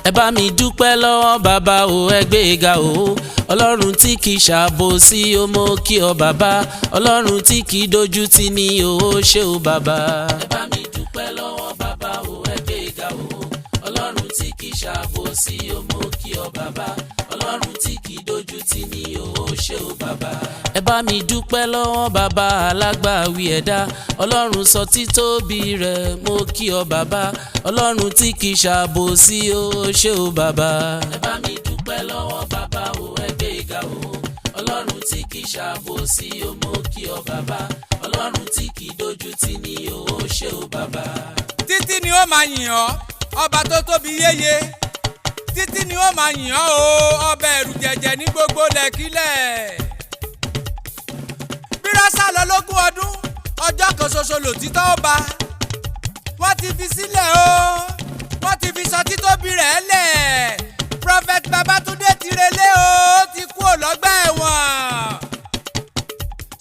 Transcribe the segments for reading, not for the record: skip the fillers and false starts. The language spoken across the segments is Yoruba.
ẹ bá mi dúpẹ́ lọ́wọ́ bàbá o, ẹ gbé ga o. Ọlọ́run tí kì í ṣàbòsí o, mo kí ọ bàbá. Ọlọ́run tí kì í dojú tì ní o, ṣé o bàbá. ẹ bá mi dúpẹ́ lọ́wọ́ bàbá o, ẹ gbé ga o. Ọlọ́run tí kì í ṣàbòsí o, mo kí ọ bàbá. Ọlọ́run tí kì í dojú tì ní o, ṣé o bàbá. ẹ bá mi dúpẹ́ lọ́wọ́ bàbá alágbàwí ẹ̀dá. Ọlọ́run sọ títóbi rẹ̀, mo kí ọ bàbá. Ọlọ́run tí kì í ṣàbòsí o, ṣé o bàbá. ẹ bá mi dúpẹ́ lọ́wọ́ bàbá o, ẹ gbé ga o. Ọlọ́run tí kì í ṣàbòsí o, mo kí ọ bàbá. Ọlọ́run tí kì í dojú tì ní o, ṣé o bàbá. títí ni ó máa yìn ọ́ ọba tó tóbi yéye, títí ni ó máa yìn ọ́ o ọba ẹ̀rù jẹ̀jẹ̀ ní gbogbo lẹ̀kílẹ̀. bírásà lọ lógún ọdún, ọjọ́ kan ṣoṣo lòtítọ́ ọba. wọ́n ti fi sílẹ̀ o, wọ́n ti fi sọ títóbi rẹ̀ lẹ̀. Prophet Babatunde Tirele o ti kú lọ́gbà ẹ̀wọ̀n.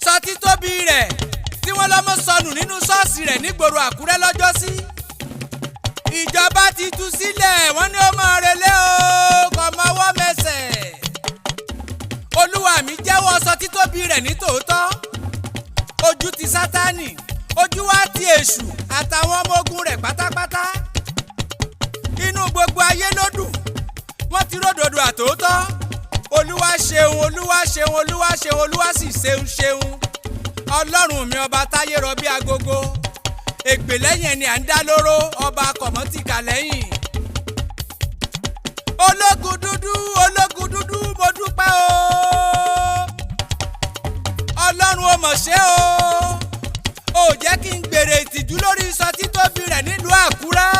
sọ títóbi rẹ̀ tí wọ́n lọ́mọ sọnù nínú ṣọ́ọ̀ṣì rẹ̀ nígboro Àkúrẹ́ lọ́jọ́sí. ìjọba ti tú sílẹ̀, wọ́n ní ó máa relé o, kò mọ́wọ́ mẹsẹ̀. Olúwa mi jẹ́wọ́ sọ títóbi rẹ̀ ní tòótọ́. ojú ti Sátánì, ojú wa ti èṣù àtàwọn ọmọ ogun rẹ̀ pátápátá. inú gbogbo ayé ló dùn, wọ́n ti ródòdó àtòótọ́. Olúwa ṣeun, Olúwa ṣeun, Olúwa ṣeun, Olúwa sì ṣeun ṣeun. Ọlọ́run mi ọba táyé rọ bí agogo, ègbè lẹ́yìn ẹni à ń dá lóró, ọba kọ̀mọ́tìkà lẹ́yìn. ológun dúdú, ológun dúdú, mo dúpẹ́ o. Ọlọ́run ó mọ̀ ṣe o. ó jẹ́ kí n gbèrè ìtìjú lórí sọ títóbi rẹ̀ nílùú Àkúrẹ́.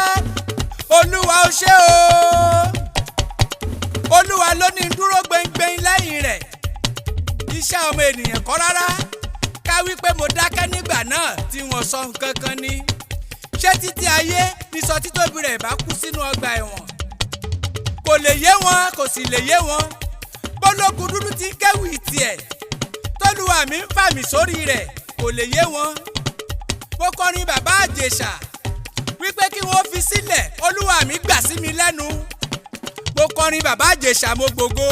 Olúwa ó ṣe o. Olúwa ló ní dúró gbẹngbẹng lẹ́yìn rẹ̀. iṣẹ́ ọmọ ènìyàn kọ́ rárá. ká wí pé mo dákẹ́ nígbà náà tí wọ́n sọ nǹkan kan ni. ṣé títí ayé ni sọ títóbi rẹ̀ bá kú sínú ọgbà ẹ̀wọ̀n? kò lè yé wọn, kò sì lè yé wọn. bólógun dúdú ti ń kéwì tiẹ̀, tólúwa mi ń fà mí sórí rẹ̀, kò lè yé wọn. mo kọrin bàbá Àjèṣà wípé kí wọ́n fi sílẹ̀, Olúwa mi gbà sí mi lẹ́nu. mo kọrin bàbá Àjèṣà mo gbogbo.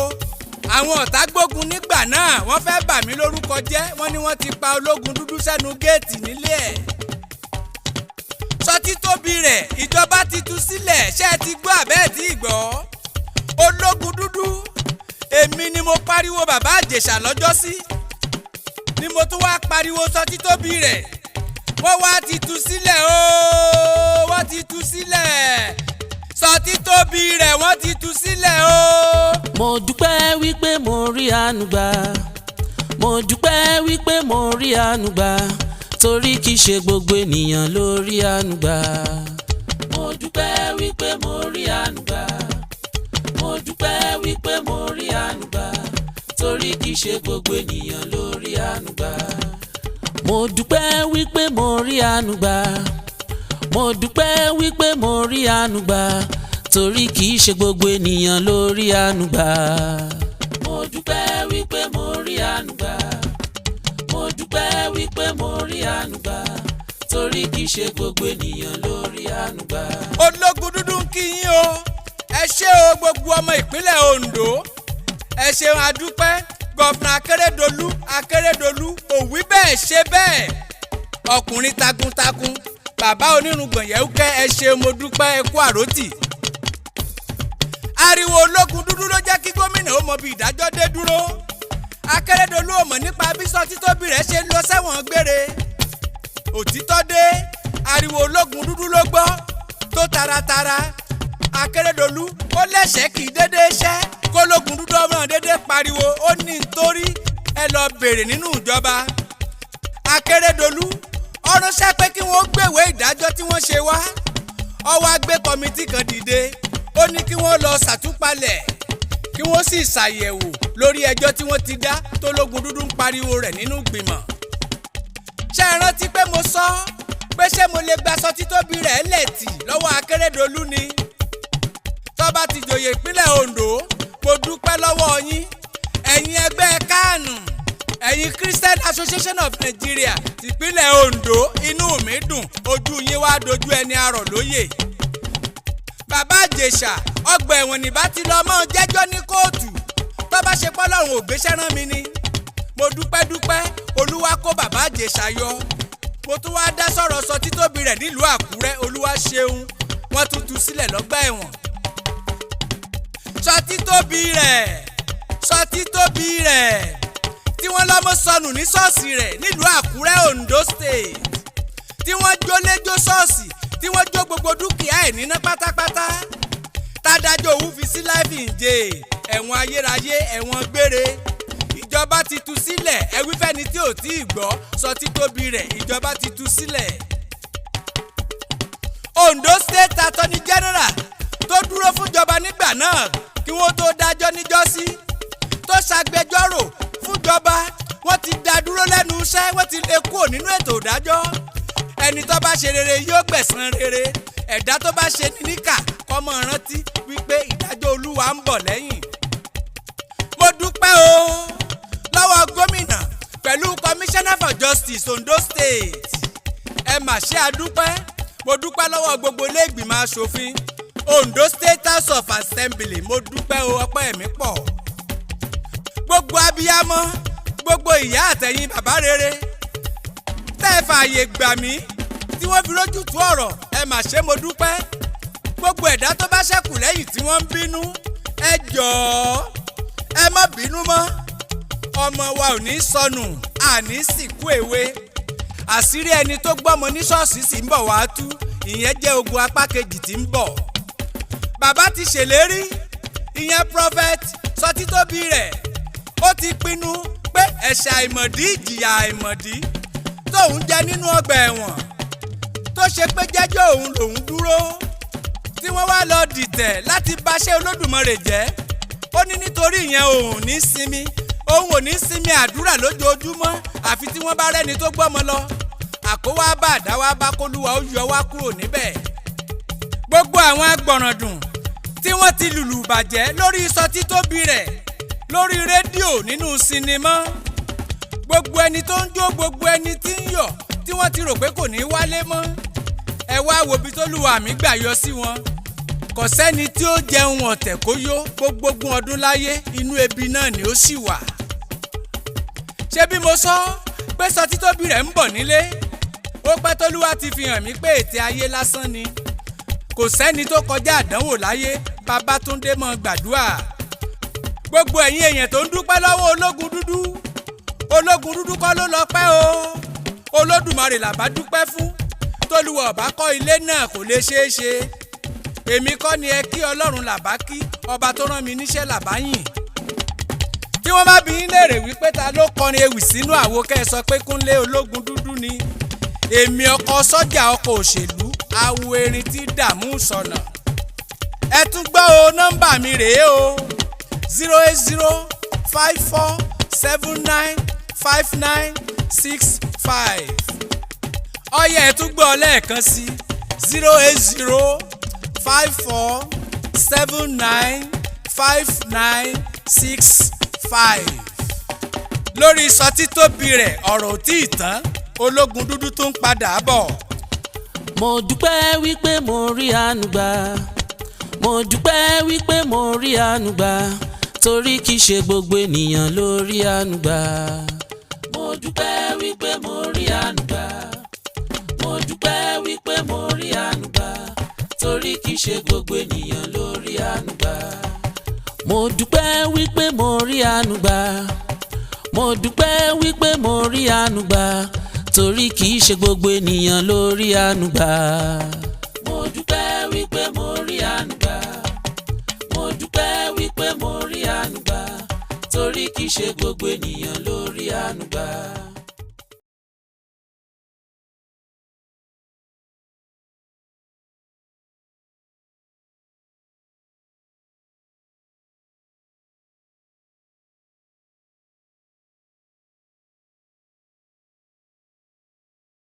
àwọn ọ̀tá gbógun nígbà náà, wọ́n fẹ́ bà mí lórúkọ jẹ́, wọ́n ní wọ́n ti pa ológun dúdú sẹ́nu géètì nílé ẹ̀. sọ títóbi rẹ̀, ìjọba ti tú sílẹ̀, ṣé ẹ ti gbọ́ àbẹ́ẹ̀ tí ì gbọ́? ológun dúdú, èmi ni mo pariwo bàbá Àjèṣà lọ́jọ́sí, ni mo tún wá pariwo sọ títóbi rẹ̀. wọ́n wá ti tú sílẹ̀ o, wọ́n ti tú sílẹ̀. sọ títóbi rẹ̀, wọ́n ti tú sílẹ̀ o. mo dúpẹ́ wípé mo rí àánú gbà. mo dúpẹ́ wípé mo rí àánú gbà. torí kì í ṣe gbogbo ènìyàn ló rí àánú gbà. mo dúpẹ́ wípé mo rí àánú gbà. mo dúpẹ́ wípé mo rí àánú gbà. torí kì í ṣe gbogbo ènìyàn ló rí àánú gbà. mo dúpẹ́ wípé mo rí àánú gbà. mo dúpẹ́ wípé mo rí àánú gbà. torí kì í ṣe gbogbo ènìyàn ló rí àánú gbà. mo dúpẹ́ wípé mo rí àánú gbà. mo dúpẹ́ wípé mo rí àánú gbà. torí kì í ṣe gbogbo ènìyàn ló rí àánú gbà. ológun dúdú ń kí yín o. ẹ ṣé o gbogbo ọmọ ìpínlẹ̀ Ondo. ẹ ṣeun adúpẹ́. gọ́fúnà Akérédolú òwí bẹ́ẹ̀ ṣe bẹ́ẹ̀. ọkùnrin takuntakun, bàbá onírùngbọ̀n yẹ̀wùkẹ́, ẹ ṣeun mo dúpẹ́, ẹ kú àròtì. ariwo ológun dúdú ló jẹ́ kí gómìnà ó mọ bí ìdájọ́ dé dúró. Akérédolú ò mọ̀ nípa bí sọ títóbi rẹ̀ ṣe ń lọ sẹ́wọ̀n gbére. òtítọ́ dé, ariwo ológun dúdú ló gbọ́ tó taratara. Akérédolú ó lẹ́sẹ̀ kì í dédé ṣẹ́, kólógun dúdú ọmọ dédé pariwo, ó ní nítorí ẹ lọ bèrè nínú ìjọba. Akérédolú ó ránṣẹ́ pé kí wọ́n gbèwé ìdájọ́ tí wọ́n ṣe wá. ó wá gbé kọ́mítì kan dìde, ó ní kí wọ́n lọ ṣàtúpalẹ̀, kí wọ́n sì ṣàyẹ̀wò lórí ẹjọ́ tí wọ́n ti dá tólógun dúdú ń pariwo rẹ̀ nínú ìgbìmọ̀. ṣé ẹ rántí pé mo sọ pé ṣé mo lè gba sọ títóbi rẹ̀ lẹ̀tì lọ́wọ́ Akérédolú ni? tó bá ti jòyè ìpínlẹ̀ Ondo, mo dúpẹ́ lọ́wọ́ yín, ẹ̀yin ẹgbẹ́ KANU, ẹ̀yin Christian Association of Nigeria tìpínlẹ̀ Ondo. inú mi dùn, ojú yín wá dojú ẹni arọ̀ lóyè. bàbá Ìjẹ̀ṣà ọgbà ẹ̀wọ̀n ní bá ti lọ mọ́ jẹ́jọ́ ní kóòtù tó bá ṣe pọ́lọ́run ò gbéṣẹ́ rán mi ni. mo dúpẹ́ olúwa kó bàbá Ìjẹ̀ṣà yọ. mo tún wáá dá sọ̀rọ̀ sọ títóbi rẹ̀ nílùú Àkúrẹ́ olúwa ṣeun wọ́n tún tú sílẹ̀ lọ́gbà ẹ̀wọ̀n. sọ títóbi rẹ̀ tí wọ́n lọ́mọ sọnù ní ṣọ́ọ̀ṣì rẹ̀ nílùú Àkúrẹ́ Ondo State tí wọ́n jóléjó ṣọ́ọ̀ṣì tí wọ́n jó gbogbo dúkìá ẹ̀ níná pátápátá tádájọ́ òun fi sí life in jail ẹ̀wọ̀n ayérayé ẹ̀wọ̀n gbére. ìjọba ti tú sílẹ̀ ẹ̀wífẹ́ni tí ò tí ì gbọ́ sọ títóbi rẹ̀ ìjọba ti tú sílẹ̀. Ondo State Attorney General tó dúró fúnjọba nígbà náà kí wọ́n tó dájọ́ níjọ́sí tó ṣàgbẹjọ́rò fúnjọba wọ́n ti dá dúró lẹ́nu iṣẹ́ wọ́n ti lé kúrò nínú ètò ìdájọ́. ẹni tó bá ṣe rere yóò gbẹ̀san rere ẹ̀dá tó bá ṣe níkà kó máa rántí wípé ìdájọ́ olúwa ń bọ̀ lẹ́yìn. mo dúpẹ́ o lọ́wọ́ gómìnà pẹ̀lú commissioner for justice Ondo State ẹ mà ṣe àdúpẹ́. mo dúpẹ́ lọ́wọ́ gbogbo ilé ìgbìmọ̀ asòfin Ondo State House of Assembly mo dúpẹ́ o ọpẹ́ mi pọ̀. gbogbo abiyamọ gbogbo ìyá àtẹ̀yìn bàbá rere tẹ́ ẹ fààyè gbà mí tí wọ́n fi rójú tú ọ̀rọ̀ ẹ mà ṣe mo dúpẹ́. gbogbo ẹ̀dá tó bá ṣẹ́kù lẹ́yìn tí wọ́n ń bínú ẹ jọ̀ọ́ ẹ má bínú mọ́. ọmọ wa ò ní sọnù àní sìnkú èwe. àṣírí ẹni tó gbọ́mọ ní ṣọ́ọ̀ṣì sì ń bọ̀ wá tú ìyẹn jẹ́ ogun apá kejì tí ń bọ̀. bàbá ti ṣèlérí ìyẹn prophet sọ títóbi rẹ̀ ó ti pinnu pé ẹ̀ṣẹ̀ àìmọ̀dí ìjìyà àìmọ̀dí tóun jẹ nínú ọgbà ẹ̀wọ̀n tó ṣe pé jẹ́jọ́ òun lòun dúró tí wọ́n wá lọ dìtẹ̀ láti baṣẹ́ Olódùmarè jẹ́. ó ní nítorí ìyẹn òun ò ní sinmi àdúrà lójoojúmọ́ àfi tí wọ́n bá rẹ́ni tó gbọ́mọ lọ àkówá bá àdáwá bá kólúwa ó yọ wá kúrò níbẹ̀. gbogbo àwọn agbọ̀ràndùn tí wọ́n ti lùlù bàjẹ́ lórí sọ títóbi rẹ̀ lórí rédíò nínú sinimá gbogbo ẹni tó ń jó gbogbo ẹni tí ń yọ̀ tí wọ́n ti rò pé kò ní wálé mọ́ ẹ wá wo bí t'Olúwa mi gbà yọ sí wọn. kò sẹ́ni tí ó jẹun ọ̀tẹ̀ kó yó gbogbo ọdún láyé inú ebi náà ni ó sì wà. ṣé bí mo sọ pé sọ títóbi rẹ̀ ń bọ̀ nílé ó pẹ́ t'Olúwa ti fi hàn mí pé ètè ayé lásán ni. kò sẹ́ni tó kọjá àdánwò láyé Babátúndé mọ́ gbàdúrà. gbogbo ẹ̀yin èèyàn tó ń dúpẹ́ lọ́wọ́ ológun dúdú kọ́ ló lọ pẹ́ o Olódùmarè làbá dúpẹ́ fún. t'Olúwa ọ̀bá kọ́ ilé náà kò lè ṣeé ṣe. èmi kọ́ ni ẹ kí Ọlọ́run làbá kí ọba tó rán mi níṣẹ́ làbá yìn. tí wọ́n bá bi yín léèrè wípé ta ló kọrin ewì sínú àwo kẹ́ ẹ sọ pé Kúnlé ológun dúdú ni. èmi ọkọ sọ́jà ọkọ òṣèlú awo erin tí dààmú sọnà. ẹ tún gbọ́ o nọ́mbà mi rèé o 08054795965. ọyẹ ẹ tún gbọ́ lẹ́ẹ̀kan sí 08054795965. lórí sọ títóbi rẹ̀ ọ̀rọ̀ ò tí ì tán ológun dúdú tó ń padà bọ̀. mo dúpẹ́ wípé mo rí àánú gbà mo dúpẹ́ wípé mo rí àánú gbà torí kìí ṣe gbogbo ènìyàn ló rí àánú gbà. mo dúpẹ́ wípé mo rí àánú gbà mo dúpẹ́ wípé mo rí àánú gbà torí kìí ṣe gbogbo ènìyàn ló rí àánú gbà. mo dúpẹ́ wípé mo rí àánú gbà mo dúpẹ́ wípé mo rí àánú gbà torí kìí ṣe gbogbo ènìyàn ló rí àánú gbà. mo dúpẹ́ wípé mo rí àánú gbà mo dúpẹ́ wípé mo rí àánú gbà torí kìí ṣe gbogbo ènìyàn ló rí àánú gbà.